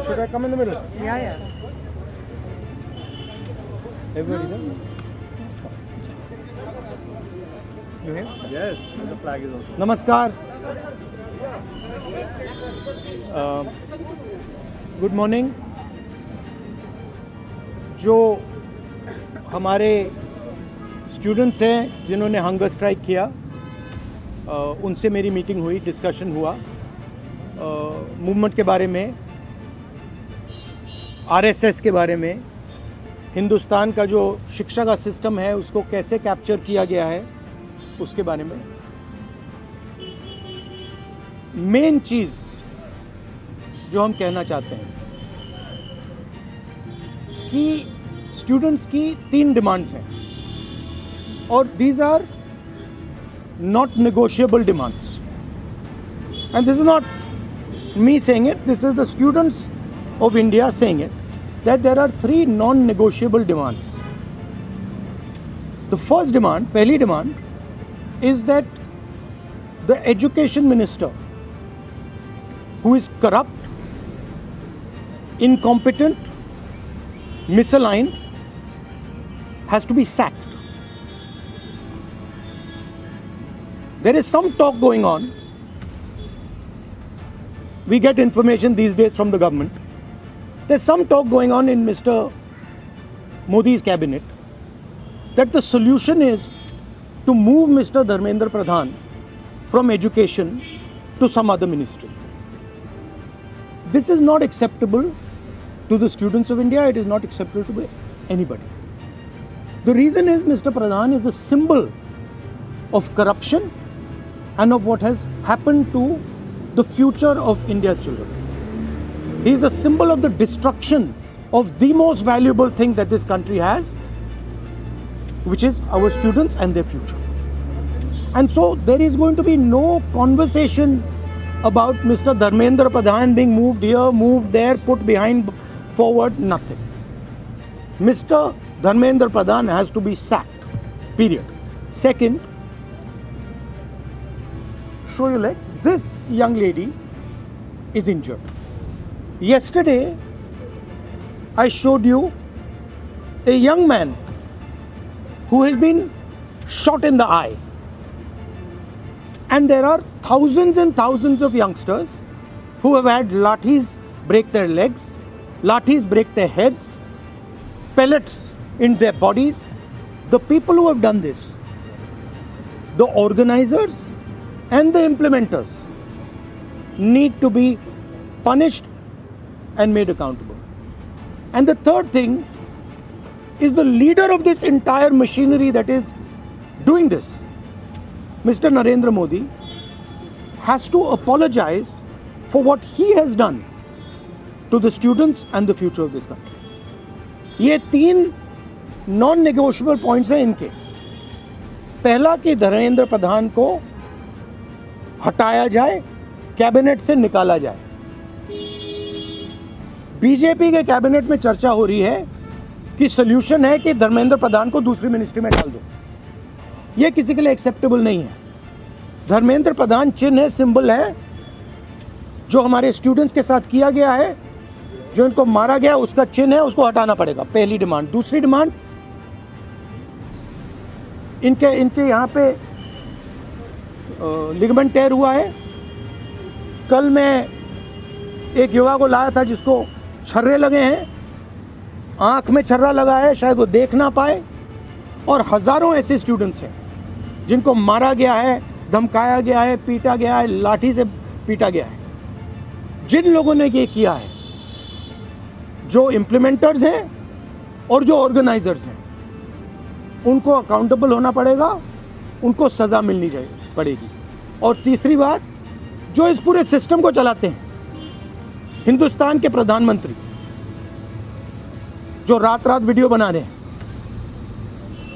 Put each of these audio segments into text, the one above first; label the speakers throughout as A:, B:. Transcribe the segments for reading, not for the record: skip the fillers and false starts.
A: Should I come in the middle?
B: Yeah.
A: Everybody there? You here?
C: Yes, the flag is also.
A: नमस्कार. Good morning. जो हमारे students हैं जिन्होंने hunger strike किया, उनसे मेरी मीटिंग हुई, डिस्कशन हुआ मूवमेंट के बारे में, आरएसएस के बारे में, हिंदुस्तान का जो शिक्षा का सिस्टम है उसको कैसे कैप्चर किया गया है उसके बारे में. मेन चीज़ जो हम कहना चाहते हैं कि स्टूडेंट्स की 3 डिमांड्स हैं और these are not negotiable demands. And this is not me saying it, this is the students of India saying it, that there are 3 non-negotiable demands. The first demand, pehli demand, is that the education minister, who is corrupt, incompetent, misaligned, has to be sacked. There is some talk going on. We get information these days from the government. There's some talk going on in Mr. Modi's cabinet that the solution is to move Mr. Dharmendra Pradhan from education to some other ministry. This is not acceptable to the students of India. It is not acceptable to anybody. The reason is Mr. Pradhan is a symbol of corruption and of what has happened to the future of India's children. He is a symbol of the destruction of the most valuable thing that this country has, which is our students and their future. And so there is going to be no conversation about Mr. Dharmendra Pradhan being moved here, moved there, put behind, forward, nothing. Mr. Dharmendra Pradhan has to be sacked, period. Second, show your leg. This young lady is injured. Yesterday, I showed you a young man who has been shot in the eye. And there are thousands and thousands of youngsters who have had lathis break their legs, lathis break their heads, pellets in their bodies. The people who have done this, the organizers and the implementers, need to be punished and made accountable. And the third thing is the leader of this entire machinery that is doing this, Mr. Narendra Modi, has to apologize for what he has done to the students and the future of this country. ये 3 non-negotiable points हैं इनके. पहला कि धर्मेंद्र प्रधान को हटाया जाए, cabinet से निकाला जाए. बीजेपी के कैबिनेट में चर्चा हो रही है कि सोल्यूशन है कि धर्मेंद्र प्रधान को दूसरी मिनिस्ट्री में डाल दो. यह किसी के लिए एक्सेप्टेबल नहीं है. धर्मेंद्र प्रधान चिन्ह है, सिंबल है, जो हमारे स्टूडेंट्स के साथ किया गया है, जो इनको मारा गया उसका चिन्ह है, उसको हटाना पड़ेगा. पहली डिमांड. दूसरी डिमांड, इनके यहाँ पे लिगामेंट टेयर हुआ है. कल मैं एक युवा को लाया था जिसको छर्रे लगे हैं, आंख में छर्रा लगा है, शायद वो देख ना पाए. और हजारों ऐसे स्टूडेंट्स हैं जिनको मारा गया है, धमकाया गया है, पीटा गया है, लाठी से पीटा गया है. जिन लोगों ने ये किया है, जो इम्प्लीमेंटर्स हैं और जो ऑर्गेनाइजर्स हैं, उनको अकाउंटेबल होना पड़ेगा, उनको सज़ा मिलनी पड़ेगी. और तीसरी बात, जो इस पूरे सिस्टम को चलाते हैं, हिंदुस्तान के प्रधानमंत्री, जो रात रात वीडियो बना रहे हैं,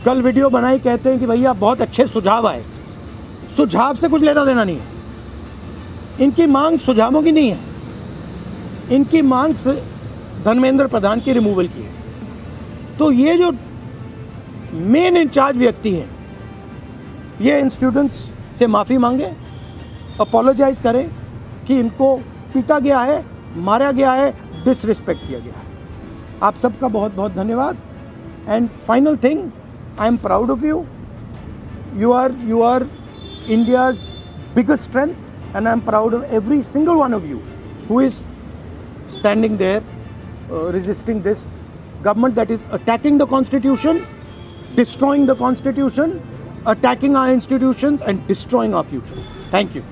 A: कल वीडियो बनाई, कहते हैं कि भैया बहुत अच्छे सुझाव आए. सुझाव से कुछ लेना देना नहीं है. इनकी मांग सुझावों की नहीं है, इनकी मांग धर्मेंद्र प्रधान की रिमूवल की है. तो ये जो मेन इंचार्ज व्यक्ति हैं, ये इन स्टूडेंट्स से माफ़ी मांगे, अपोलोजाइज करें कि इनको पीटा गया है, मारा गया है, डिसरिस्पेक्ट किया गया है। आप सबका बहुत बहुत धन्यवाद। And final thing, I am proud of you. You are India's biggest strength, and I am proud of every single one of you who is standing there resisting this government that is attacking the constitution, destroying the constitution, attacking our institutions and destroying our future. Thank you.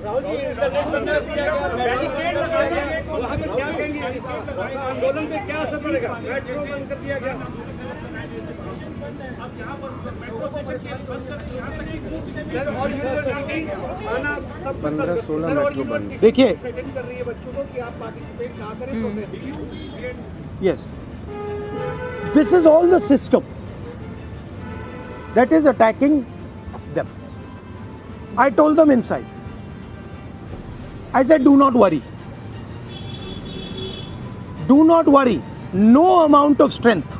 C: आंदोलन पे क्या असर पड़ेगा? Metro बंद कर दिया गया।
B: 15-16 metro बंद।
A: देखिए,
C: कर रही है बच्चों को कि आप पार्टिसिपेट ना करें protest.
A: yes, this is all the system that is attacking them. I told them inside. I said, do not worry. Do not worry. No amount of strength.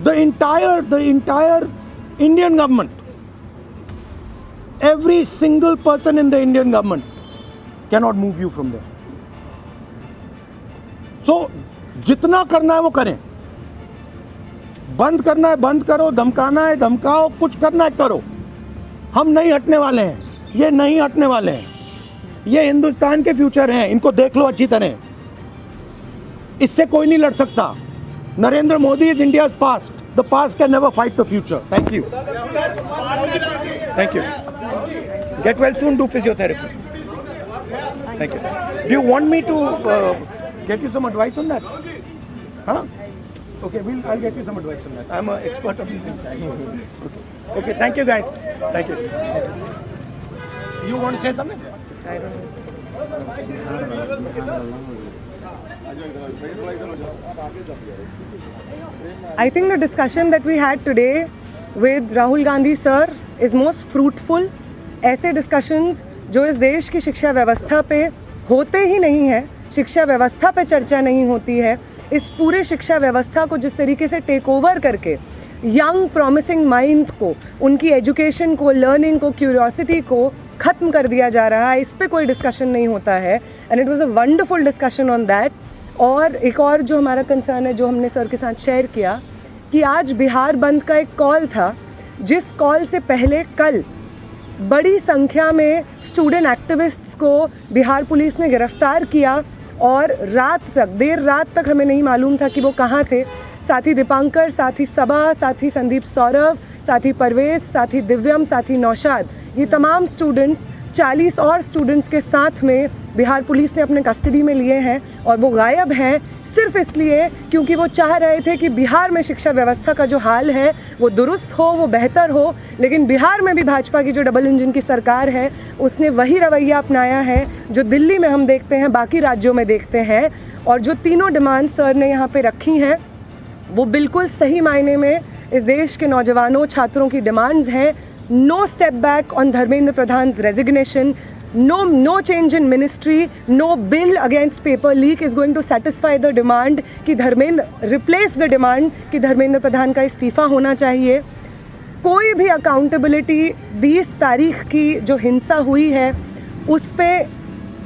A: The entire Indian government, every single person in the Indian government cannot move you from there. So, जितना करना है वो करें। बंद करना है बंद करो, धमकाना है धमकाओ, कुछ करना है करो। हम नहीं हटने वाले हैं, ये नहीं हटने वाले हैं। ये हिंदुस्तान के फ्यूचर हैं, इनको देख लो अच्छी तरह। इससे कोई नहीं लड़ सकता। Narendra Modi is India's past. The past can never fight the future. Thank you. Thank you. Get well soon. Do physiotherapy. Thank you. Do you want me to get you some advice on that? Huh? Okay, I'll get you some advice on that. I'm an expert of these things. Okay. Thank you, guys. Thank you. You want to say something?
D: I don't know. I think the discussion that we had today with Rahul Gandhi sir is most fruitful. ऐसे discussions जो इस देश की शिक्षा व्यवस्था पे होते ही नहीं है, शिक्षा व्यवस्था पे चर्चा नहीं होती है, इस पूरे शिक्षा व्यवस्था को जिस तरीके से टेक ओवर करके यंग प्रॉमिसिंग माइंड्स को, उनकी एजुकेशन को, लर्निंग को, क्यूरियोसिटी को ख़त्म कर दिया जा रहा है, इस पे कोई डिस्कशन नहीं होता है. And it was a wonderful discussion on that. और एक और जो हमारा कंसर्न है, जो हमने सर के साथ शेयर किया, कि आज बिहार बंद का एक कॉल था, जिस कॉल से पहले कल बड़ी संख्या में स्टूडेंट एक्टिविस्ट्स को बिहार पुलिस ने गिरफ्तार किया और रात तक, देर रात तक हमें नहीं मालूम था कि वो कहाँ थे. साथी दीपांकर, साथी सबा, साथी संदीप सौरभ, साथी परवेज, साथी दिव्यम, साथी नौशाद, ये तमाम स्टूडेंट्स 40 और स्टूडेंट्स के साथ में बिहार पुलिस ने अपने कस्टडी में लिए हैं. और वो गायब हैं सिर्फ इसलिए क्योंकि वो चाह रहे थे कि बिहार में शिक्षा व्यवस्था का जो हाल है वो दुरुस्त हो, वो बेहतर हो. लेकिन बिहार में भी भाजपा की जो डबल इंजन की सरकार है, उसने वही रवैया अपनाया है जो दिल्ली में हम देखते हैं, बाकी राज्यों में देखते हैं. और जो तीनों डिमांड सर ने यहाँ पे रखी हैं, वो बिल्कुल सही मायने में इस देश के नौजवानों, छात्रों की डिमांड्स हैं. No step back on Dharmendra Pradhan's resignation. No change in ministry. No bill against paper leak is going to satisfy the demand कि धर्मेंद्र replace the demand कि धर्मेंद्र प्रधान का इस्तीफा होना चाहिए. कोई भी अकाउंटेबिलिटी 20 तारीख की जो हिंसा हुई है उस पे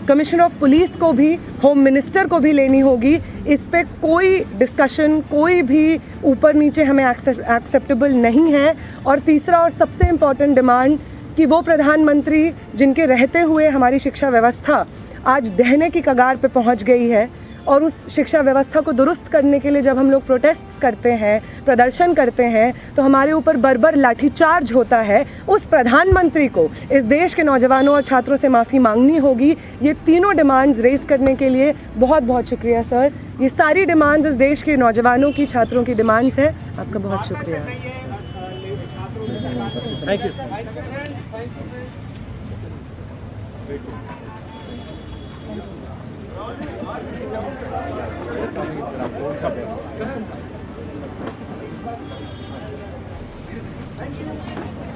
D: कमिश्नर ऑफ पुलिस को भी, होम मिनिस्टर को भी लेनी होगी. इस पे कोई डिस्कशन, कोई भी ऊपर नीचे हमें एक्सेप्टेबल नहीं है. और तीसरा और सबसे इम्पॉर्टेंट डिमांड कि वो प्रधानमंत्री जिनके रहते हुए हमारी शिक्षा व्यवस्था आज दहने की कगार पे पहुंच गई है, और उस शिक्षा व्यवस्था को दुरुस्त करने के लिए जब हम लोग प्रोटेस्ट्स करते हैं, प्रदर्शन करते हैं, तो हमारे ऊपर बर्बर लाठीचार्ज होता है. उस प्रधानमंत्री को इस देश के नौजवानों और छात्रों से माफ़ी मांगनी होगी. ये तीनों डिमांड्स रेज़ करने के लिए बहुत बहुत शुक्रिया सर. ये सारी डिमांड्स इस देश के नौजवानों की, छात्रों की डिमांड्स हैं. आपका बहुत शुक्रिया.
A: Thank you.